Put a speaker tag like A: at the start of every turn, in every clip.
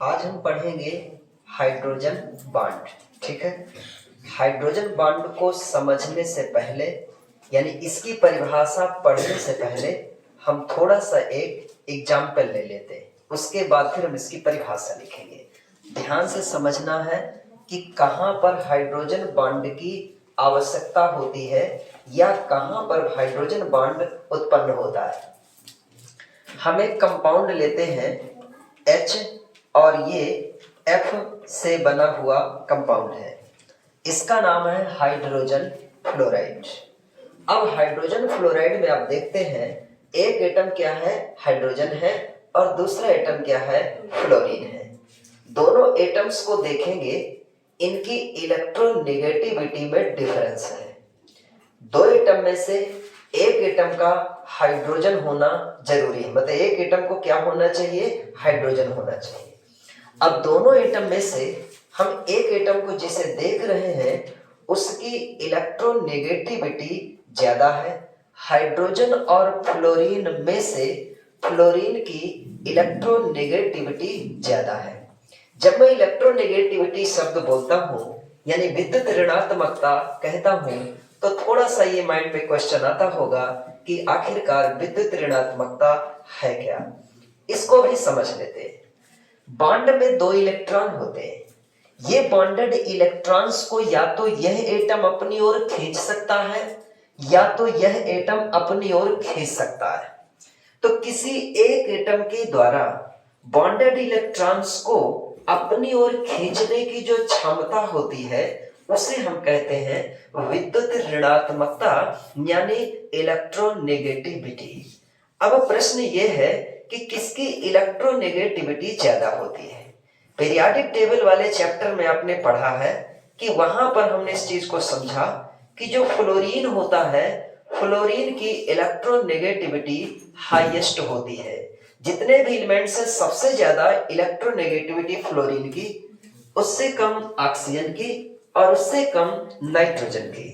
A: आज हम पढ़ेंगे हाइड्रोजन बॉन्ड। ठीक है। हाइड्रोजन बॉन्ड को समझने से पहले यानी इसकी परिभाषा पढ़ने से पहले हम थोड़ा सा एक एग्जाम्पल ले लेते हैं, उसके बाद फिर हम इसकी परिभाषा लिखेंगे। ध्यान से समझना है कि कहाँ पर हाइड्रोजन बॉन्ड की आवश्यकता होती है या कहाँ पर हाइड्रोजन बॉन्ड उत्पन्न होता है। हम एक कंपाउंड लेते हैं H और ये F से बना हुआ कंपाउंड है। इसका नाम है हाइड्रोजन फ्लोराइड। अब हाइड्रोजन फ्लोराइड में आप देखते हैं एक एटम क्या है, हाइड्रोजन है, और दूसरा एटम क्या है, फ्लोरीन है। दोनों एटम्स को देखेंगे, इनकी इलेक्ट्रोनेगेटिविटी में डिफरेंस है। दो एटम में से एक एटम का हाइड्रोजन होना जरूरी है, मतलब एक एटम को क्या होना चाहिए, हाइड्रोजन होना चाहिए। अब दोनों एटम में से हम एक एटम को जिसे देख रहे हैं उसकी इलेक्ट्रोनेगेटिविटी ज्यादा है। हाइड्रोजन और फ्लोरीन में से फ्लोरीन की इलेक्ट्रोनेगेटिविटी ज्यादा है। जब मैं इलेक्ट्रोनेगेटिविटी शब्द बोलता हूं यानी विद्युत ऋणात्मकता कहता हूं तो थोड़ा सा ये माइंड में क्वेश्चन आता होगा कि आखिरकार विद्युत ऋणात्मकता है क्या। इसको भी समझ लेते हैं। बॉन्ड में दो इलेक्ट्रॉन होते हैं। ये बॉन्डेड इलेक्ट्रॉन्स को या तो यह एटम अपनी ओर खींच सकता है या तो यह एटम अपनी ओर खींच सकता है। तो किसी एक एटम के द्वारा बॉन्डेड इलेक्ट्रॉन्स को अपनी ओर खींचने की जो क्षमता होती है उसे हम कहते हैं विद्युत ऋणात्मकता यानी इलेक्ट्रोनेगेटिविटी। अब प्रश्न यह है कि किसकी इलेक्ट्रोनेगेटिविटी ज्यादा होती है। पीरियोडिक टेबल वाले चैप्टर में आपने पढ़ा है कि वहां पर हमने इस चीज को समझा कि जो फ्लोरीन होता है, फ्लोरीन की इलेक्ट्रोनेगेटिविटी हाईएस्ट होती है। जितने भी एलिमेंट से सबसे ज्यादा इलेक्ट्रोनेगेटिविटी फ्लोरीन की, उससे कम ऑक्सीजन की और उससे कम नाइट्रोजन की।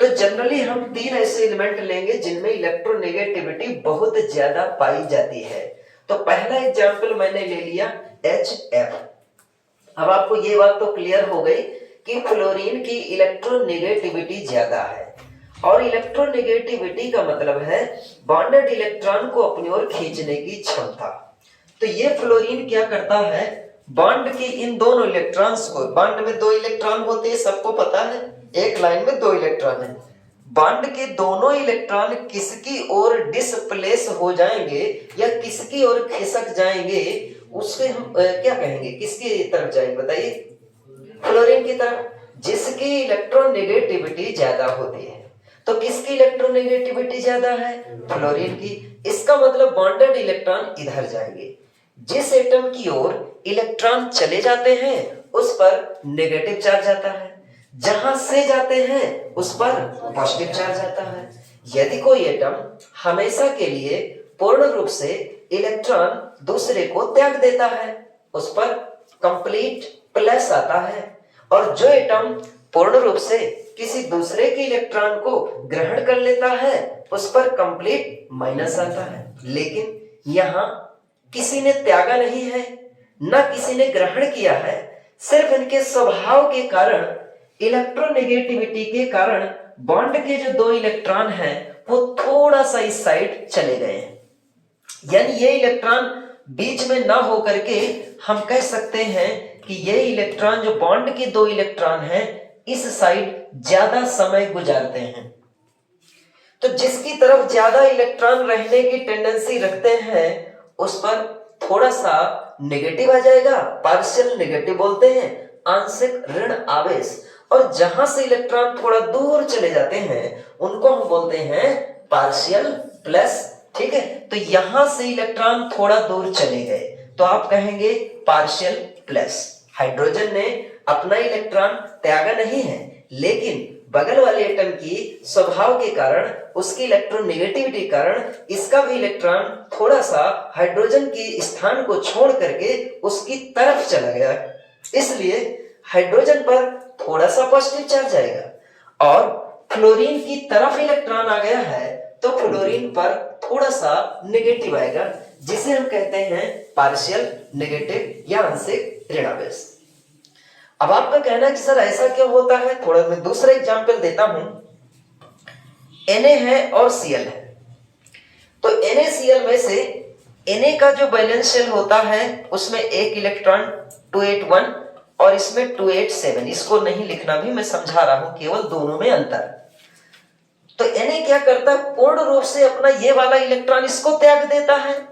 A: तो जनरली हम तीन ऐसे एलिमेंट लेंगे जिनमें इलेक्ट्रोनेगेटिविटी बहुत ज्यादा पाई जाती है। तो पहला एग्जांपल मैंने ले लिया HF। अब आपको ये बात तो क्लियर हो गई कि फ्लोरीन की इलेक्ट्रोनेगेटिविटी ज्यादा है और इलेक्ट्रोनेगेटिविटी का मतलब है बॉन्डेड इलेक्ट्रॉन को अपनी ओर खींचने की क्षमता। तो ये फ्लोरीन क्या करता है, बॉन्ड के इन दोनों इलेक्ट्रॉन्स को, बॉन्ड में दो इलेक्ट्रॉन होते हैं सबको पता है, एक लाइन में दो इलेक्ट्रॉन है। बॉन्ड के दोनों इलेक्ट्रॉन किसकी ओर डिस्प्लेस हो जाएंगे या किसकी ओर खिसक जाएंगे, उसके हम क्या कहेंगे, किसकी तरफ जाएंगे बताइए, फ्लोरीन की तरफ, जिसकी इलेक्ट्रोनेगेटिविटी ज्यादा होती है। तो किसकी इलेक्ट्रोनेगेटिविटी ज्यादा है, फ्लोरीन की। इसका मतलब बॉन्डेड इलेक्ट्रॉन इधर जाएंगे। जिस एटम की ओर इलेक्ट्रॉन चले जाते हैं उस पर नेगेटिव चार्ज आता है, जहां से जाते हैं उस पर पॉजिटिव चार्ज आता है। यदि कोई एटम हमेशा के लिए पूर्ण रूप से इलेक्ट्रॉन दूसरे को त्याग देता है उस पर कंप्लीट प्लस आता है, और जो एटम पूर्ण रूप से किसी दूसरे के इलेक्ट्रॉन को ग्रहण कर लेता है उस पर कंप्लीट माइनस आता है। लेकिन यहां किसी ने त्यागा नहीं है, न किसी ने ग्रहण किया है, सिर्फ इनके स्वभाव के कारण, इलेक्ट्रोनेगेटिविटी के कारण बॉन्ड के जो दो इलेक्ट्रॉन हैं वो थोड़ा सा इस साइड चले गए हैं। यानी ये इलेक्ट्रॉन बीच में ना हो करके हम कह सकते हैं कि ये इलेक्ट्रॉन, जो बॉन्ड के दो इलेक्ट्रॉन हैं, इस साइड ज्यादा समय गुजारते हैं। तो जिसकी तरफ ज्यादा इलेक्ट्रॉन रहने की टेंडेंसी रखते हैं उस पर थोड़ा सा नेगेटिव आ जाएगा, पार्शियल नेगेटिव बोलते हैं, आंशिक ऋण आवेश। और जहां से इलेक्ट्रॉन थोड़ा दूर चले जाते हैं उनको हम बोलते हैं पार्शियल प्लस। ठीक है, तो यहां से इलेक्ट्रॉन थोड़ा दूर चले गए तो आप कहेंगे पार्शियल प्लस। हाइड्रोजन ने अपना इलेक्ट्रॉन त्यागा नहीं है, लेकिन बगल वाले एटम की स्वभाव के कारण, उसकी इलेक्ट्रोनेगेटिविटी के कारण इसका भी इलेक्ट्रॉन थोड़ा सा हाइड्रोजन के स्थान को छोड़ करके उसकी तरफ चला गया। इसलिए हाइड्रोजन पर थोड़ा सा पॉजिटिव चार्ज आएगा और फ्लोरीन की तरफ इलेक्ट्रॉन आ गया है तो फ्लोरीन पर थोड़ा सा नेगेटिव आएगा। जिसे हम कहते हैं पार्शियल नेगेटिव या आंशिक ऋणावेश। अब आपका कहना है कि सर ऐसा क्यों होता है, थोड़ा मैं दूसरा एग्जांपल देता हूं। Na है और Cl है, तो NaCl में से Na का जो वैलेंस शेल होता है उसमें एक इलेक्ट्रॉन 281 और इसमें 287, इसको नहीं लिखना भी, मैं समझा रहा हूं केवल दोनों में अंतर। तो Na क्या करता है, पूर्ण रूप से अपना ये वाला इलेक्ट्रॉन इसको त्याग देता है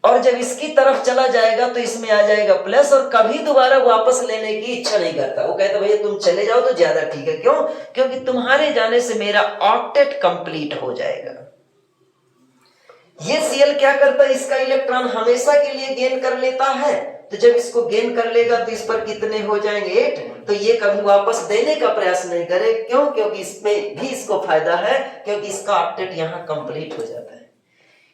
A: और जब इसकी तरफ चला जाएगा तो इसमें आ जाएगा प्लस, और कभी दोबारा वापस लेने की इच्छा नहीं करता। वो कहता भैया तुम चले जाओ तो ज्यादा ठीक है। क्यों? क्योंकि तुम्हारे जाने से मेरा ऑक्टेट कंप्लीट हो जाएगा। ये Cl क्या करता है, इसका इलेक्ट्रॉन हमेशा के लिए गेन कर लेता है, तो जब इसको गेन कर लेगा तो इस पर कितने हो जाएंगे 8, तो ये कभी वापस देने का प्रयास नहीं करे। क्यों? क्योंकि इसमें भी इसको फायदा है, क्योंकि इसका ऑक्टेट यहां कंप्लीट हो जाता है।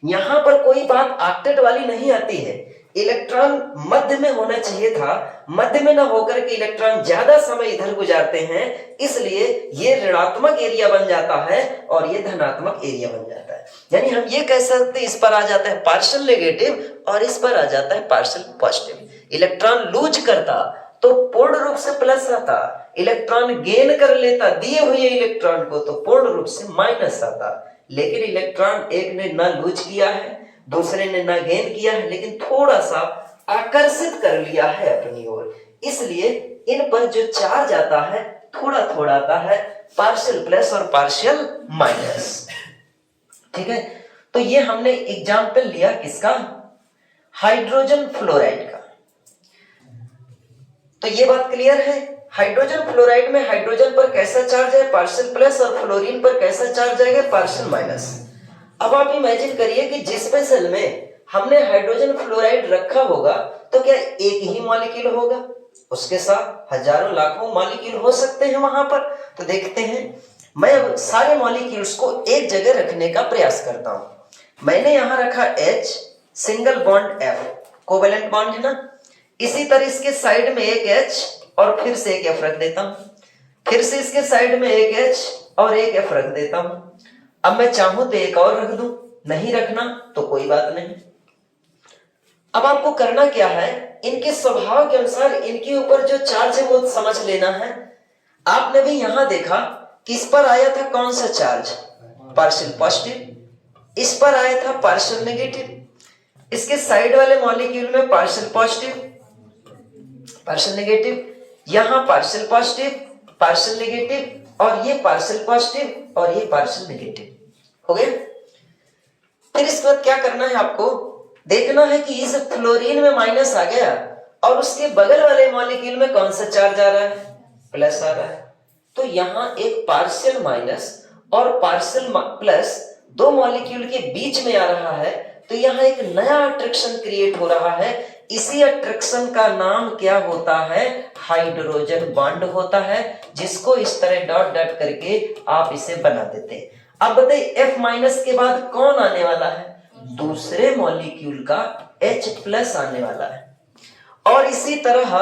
A: यहां पर कोई बात ऑक्टेट वाली नहीं आती है, इलेक्ट्रॉन मध्य में होना चाहिए था, मध्य में ना होकर के इलेक्ट्रॉन ज्यादा समय इधर गुजारते हैं, इसलिए ये ऋणात्मक एरिया बन जाता है और ये धनात्मक एरिया बन जाता है। यानी हम ये कह सकते हैं इस पर आ जाता है पार्शियल नेगेटिव और इस पर आ जाता है पार्शियल पॉजिटिव। इलेक्ट्रॉन लूज करता तो पूर्ण रूप से प्लस आता, इलेक्ट्रॉन गेन कर लेता दिए हुए इलेक्ट्रॉन को तो पूर्ण रूप से माइनस आता। लेकिन इलेक्ट्रॉन एक ने ना लूज किया है, दूसरे ने ना गेन किया है, लेकिन थोड़ा सा आकर्षित कर लिया है अपनी ओर, इसलिए इन पर जो चार्ज आता है थोड़ा थोड़ा आता है, पार्शियल प्लस और पार्शियल माइनस। ठीक है, तो ये हमने एग्जाम्पल लिया किसका, हाइड्रोजन फ्लोराइड का। तो ये बात क्लियर है, हाइड्रोजन फ्लोराइड में हाइड्रोजन पर कैसा चार्ज है, पार्शियल प्लस, और फ्लोरीन पर कैसा चार्ज आएगा, पार्शियल माइनस। अब आप इमेजिन करिए कि जिस वेसल में हमने हाइड्रोजन फ्लोराइड रखा होगा तो क्या एक ही मॉलिक्यूल होगा, उसके साथ हजारों लाखों मॉलिक्यूल हो सकते हैं वहां पर। तो देखते हैं, मैं अब सारे मॉलिक्यूल्स को एक जगह रखने का प्रयास करता हूं। मैंने यहां रखा H, single bond F, covalent bond है ना। इसी तरह इसके साइड में एक H और फिर से एक F रख देता हूं, फिर से इसके साइड में एक H और एक F रख देता हूं। अब मैं चाहूं तो एक और रख दूं, नहीं रखना तो कोई बात नहीं। अब आपको करना क्या है, इनके स्वभाव के अनुसार इनके ऊपर जो चार्ज है वो समझ लेना है। आपने भी यहां देखा कि इस पर आया था कौन सा चार्ज, पार्शियल पॉजिटिव, इस पर आया था पार्शियल नेगेटिव, इसके साइड वाले मॉलिक्यूल में पार्शियल पॉजिटिव, पार्शियल नेगेटिव, यहां पार्शियल पॉजिटिव, पार्शियल नेगेटिव, और ये पार्शियल पॉजिटिव और ये पार्शियल नेगेटिव हो गए। फिर इसके बाद क्या करना है, आपको देखना है कि इस फ्लोरीन में माइनस आ गया और उसके बगल वाले मॉलिक्यूल में कौन सा चार्ज आ रहा है, प्लस आ रहा है। तो यहां एक पार्शियल माइनस और पार्शियल प्लस दो मॉलिक्यूल के बीच में आ रहा है, तो यहां एक नया अट्रैक्शन क्रिएट हो रहा है। इसी अट्रैक्शन का नाम क्या होता है, हाइड्रोजन बॉन्ड होता है, जिसको इस तरह डॉट डॉट करके आप इसे बना देते हैं। अब बताइए F माइनस के बाद कौन आने वाला है, दूसरे मॉलिक्यूल का H प्लस आने वाला है, और इसी तरह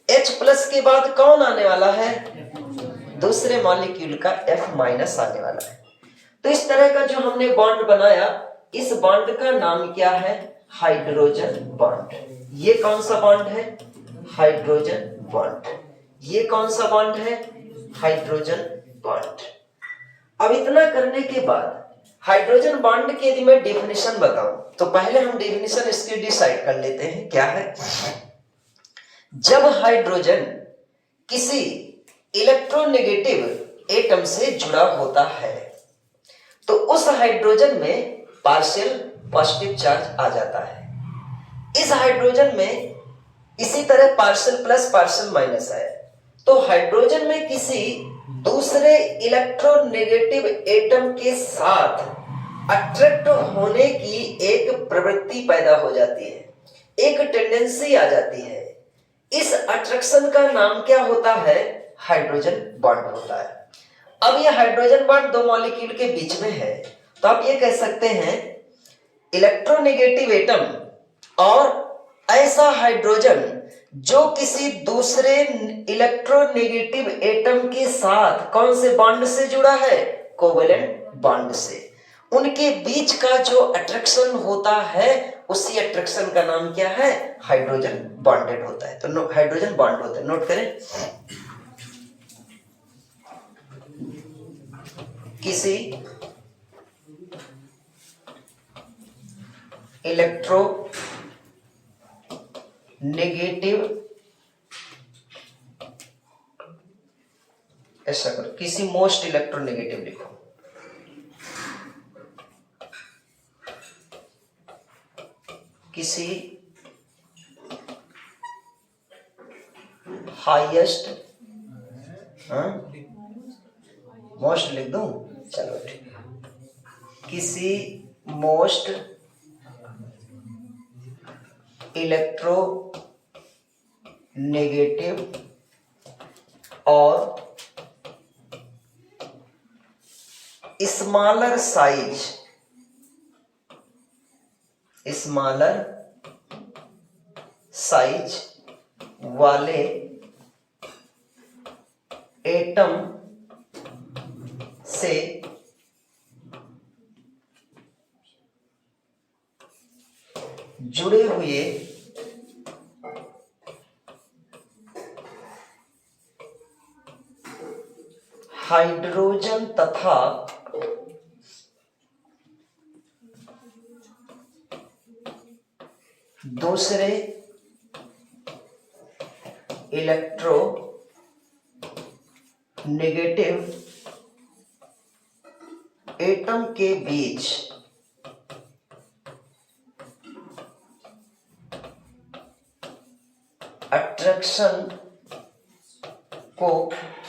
A: H प्लस के बाद कौन आने वाला है, दूसरे मॉलिक्यूल का F माइनस आने वाला है। तो इस तरह का जो हमने बॉन्ड बनाया, इस बॉन्ड का नाम क्या है, हाइड्रोजन बॉन्ड। ये कौन सा बॉन्ड है, हाइड्रोजन बॉन्ड। ये कौन सा बॉन्ड है, हाइड्रोजन बॉन्ड। अब इतना करने के बाद हाइड्रोजन बॉन्ड की यदि मैं डेफिनेशन बताऊं, तो पहले हम डेफिनेशन इसकी डिसाइड कर लेते हैं क्या है। जब हाइड्रोजन किसी इलेक्ट्रोनेगेटिव एटम से जुड़ा होता है तो उस हाइड्रोजन में पार्शियल पॉजिटिव चार्ज आ जाता है। इस हाइड्रोजन में इसी तरह पार्शियल प्लस पार्शियल माइनस है, तो हाइड्रोजन में किसी दूसरे इलेक्ट्रोनेगेटिव एटम के साथ अट्रैक्ट होने की एक प्रवृत्ति पैदा हो जाती है, एक टेंडेंसी आ जाती है। इस अट्रैक्शन का नाम क्या होता है, हाइड्रोजन बॉन्ड होता है। अब यह हाइड्रोजन बॉन्ड दो मॉलिक्यूल के बीच में है, तो आप ये कह सकते हैं इलेक्ट्रोनेगेटिव एटम और ऐसा हाइड्रोजन जो किसी दूसरे इलेक्ट्रोनेगेटिव एटम के साथ कौन से बॉन्ड से जुड़ा है, कोवेलेंट बॉन्ड से। उनके बीच का जो अट्रैक्शन होता है उसी अट्रैक्शन का नाम क्या है? हाइड्रोजन बॉन्डेड होता है। तो हाइड्रोजन बॉन्ड होता है, नोट करें। किसी इलेक्ट्रो नेगेटिव, ऐसा करो, किसी मोस्ट इलेक्ट्रोनेगेटिव लिखो, किसी हाईएस्ट, मोस्ट लिख दूं, चलो ठीक है, किसी मोस्ट इलेक्ट्रो नेगेटिव और स्मॉलर साइज वाले एटम से जुड़े हुए हाइड्रोजन तथा दूसरे इलेक्ट्रो नेगेटिव एटम के बीच अट्रैक्शन को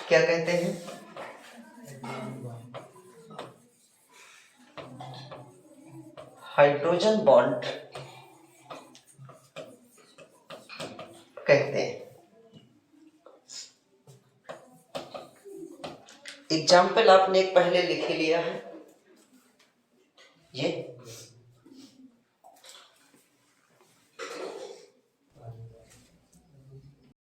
A: क्या कहते हैं? हाइड्रोजन बॉन्ड कहते हैं। एग्जाम्पल आपने एक पहले लिख ही लिया है, ये